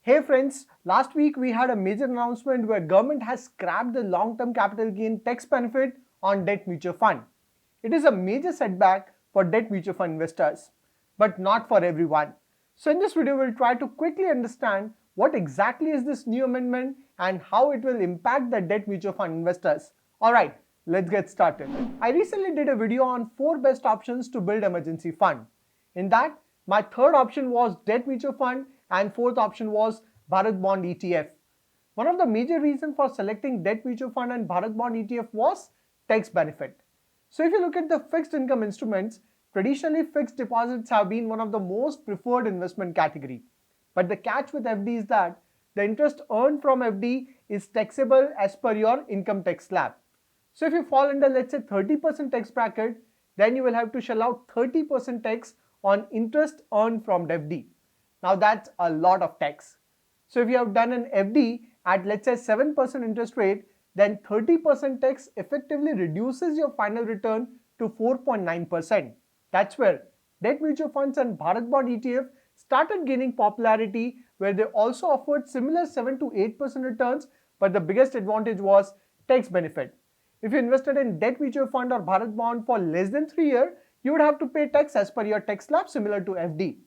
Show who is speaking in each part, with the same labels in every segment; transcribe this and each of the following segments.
Speaker 1: Hey friends, last week we had a major announcement where government has scrapped the long-term capital gain tax benefit on debt mutual fund. It is a major setback for debt mutual fund investors, but not for everyone. So in this video, we'll try to quickly understand what exactly is this new amendment and how it will impact the debt mutual fund investors. Alright, let's get started. I recently did a video on 4 best options to build emergency fund. In that, my third option was debt mutual fund and fourth option was Bharat Bond ETF. One of the major reasons for selecting debt mutual fund and Bharat Bond ETF was tax benefit. So if you look at the fixed income instruments, traditionally fixed deposits have been one of the most preferred investment category. But the catch with FD is that the interest earned from FD is taxable as per your income tax slab. So if you fall under, let's say, 30% tax bracket, then you will have to shell out 30% tax on interest earned from FD. Now that's a lot of tax. So if you have done an FD at, let's say, 7% interest rate, then 30% tax effectively reduces your final return to 4.9%. That's where debt mutual funds and Bharat Bond ETF started gaining popularity, where they also offered similar 7 to 8% returns, but the biggest advantage was tax benefit. If you invested in debt mutual fund or Bharat Bond for less than 3 years, you would have to pay tax as per your tax slab similar to FD.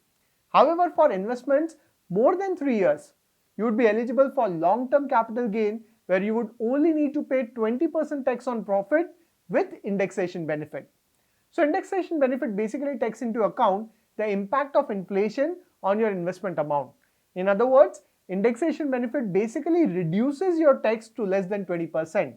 Speaker 1: However, for investments more than 3 years, you would be eligible for long-term capital gain, where you would only need to pay 20% tax on profit with indexation benefit. So indexation benefit basically takes into account the impact of inflation on your investment amount. In other words, indexation benefit basically reduces your tax to less than 20%.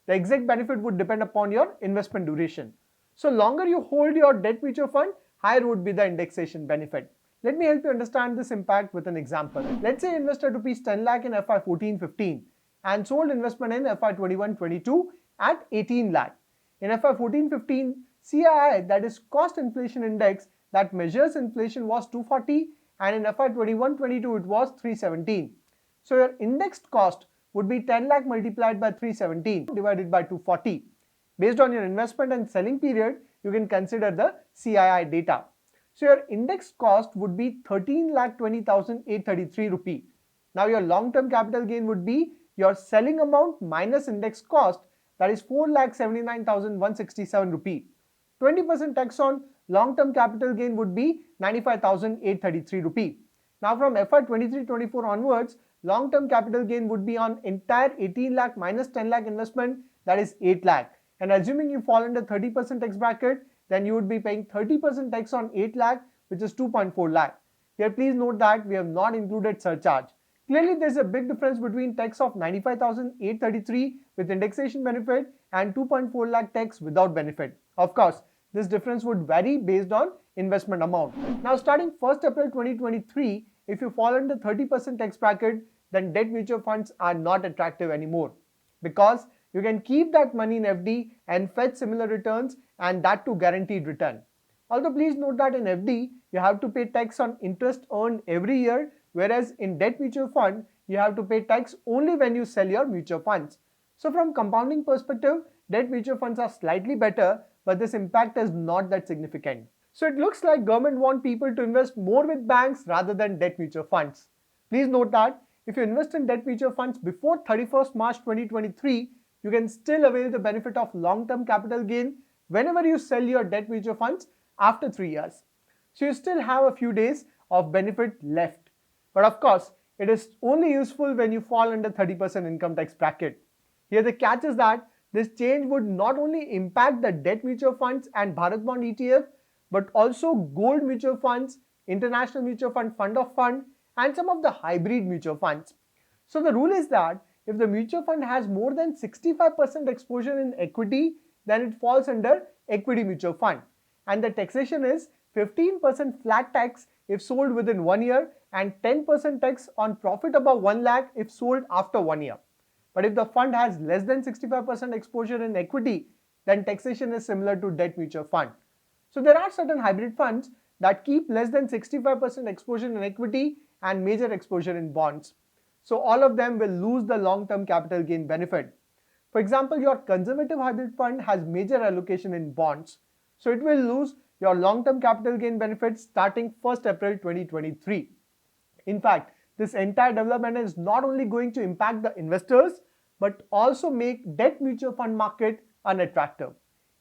Speaker 1: The exact benefit would depend upon your investment duration. So longer you hold your debt mutual fund, higher would be the indexation benefit. Let me help you understand this impact with an example. Let's say you invested rupees 10 lakh in FY 14-15 and sold investment in FY 21-22 at 18 lakh. In FY 14-15, CII, that is cost inflation index that measures inflation, was 240, and in FY 21-22 it was 317. So your indexed cost would be 10 lakh multiplied by 317 divided by 240. Based on your investment and selling period, you can consider the CII data. So your index cost would be 13,20,833 rupee. Now your long-term capital gain would be your selling amount minus index cost, that is 4,79,167 rupee. 20% tax on long-term capital gain would be 95,833 rupee. Now from FY 23-24 onwards, long-term capital gain would be on entire 18 lakh minus 10 lakh investment, that is 8 lakh. And assuming you fall under 30% tax bracket, then you would be paying 30% tax on 8 lakh, which is 2.4 lakh. Here please note that we have not included surcharge. Clearly there is a big difference between tax of 95,833 with indexation benefit and 2.4 lakh tax without benefit. Of course, this difference would vary based on investment amount. Now starting 1st April 2023, if you fall under 30% tax bracket, then debt mutual funds are not attractive anymore, because you can keep that money in FD and fetch similar returns, and that too guaranteed return. Although please note that in FD, you have to pay tax on interest earned every year, whereas in debt mutual fund, you have to pay tax only when you sell your mutual funds. So from compounding perspective, debt mutual funds are slightly better, but this impact is not that significant. So it looks like government want people to invest more with banks rather than debt mutual funds. Please note that if you invest in debt mutual funds before 31st March 2023, you can still avail the benefit of long-term capital gain whenever you sell your debt mutual funds after 3 years. So you still have a few days of benefit left. But of course, it is only useful when you fall under 30% income tax bracket. Here the catch is that this change would not only impact the debt mutual funds and Bharat Bond ETF, but also gold mutual funds, international mutual fund, fund of fund, and some of the hybrid mutual funds. So the rule is that if the mutual fund has more than 65% exposure in equity, then it falls under equity mutual fund. And the taxation is 15% flat tax if sold within 1 year and 10% tax on profit above 1 lakh if sold after 1 year. But if the fund has less than 65% exposure in equity, then taxation is similar to debt mutual fund. So there are certain hybrid funds that keep less than 65% exposure in equity and major exposure in bonds. So all of them will lose the long-term capital gain benefit. For example, your conservative hybrid fund has major allocation in bonds. So it will lose your long-term capital gain benefits starting 1st April 2023. In fact, this entire development is not only going to impact the investors but also make debt mutual fund market unattractive.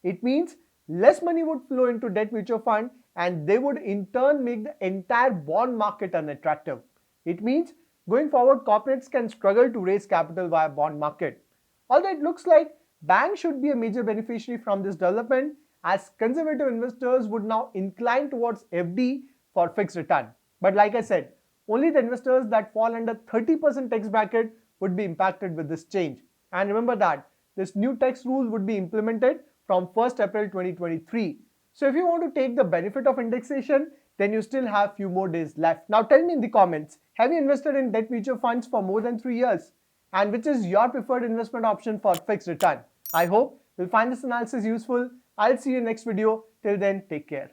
Speaker 1: It means less money would flow into debt mutual fund and they would in turn make the entire bond market unattractive. It means going forward corporates can struggle to raise capital via bond market. Although it looks like banks should be a major beneficiary from this development, as conservative investors would now incline towards FD for fixed return. But like I said, only the investors that fall under 30% tax bracket would be impacted with this change. And remember that this new tax rule would be implemented from 1st April 2023. So if you want to take the benefit of indexation, then you still have few more days left. Now tell me in the comments, have you invested in debt mutual funds for more than 3 years? And which is your preferred investment option for fixed return? I hope you'll find this analysis useful. I'll see you in next video. Till then, take care.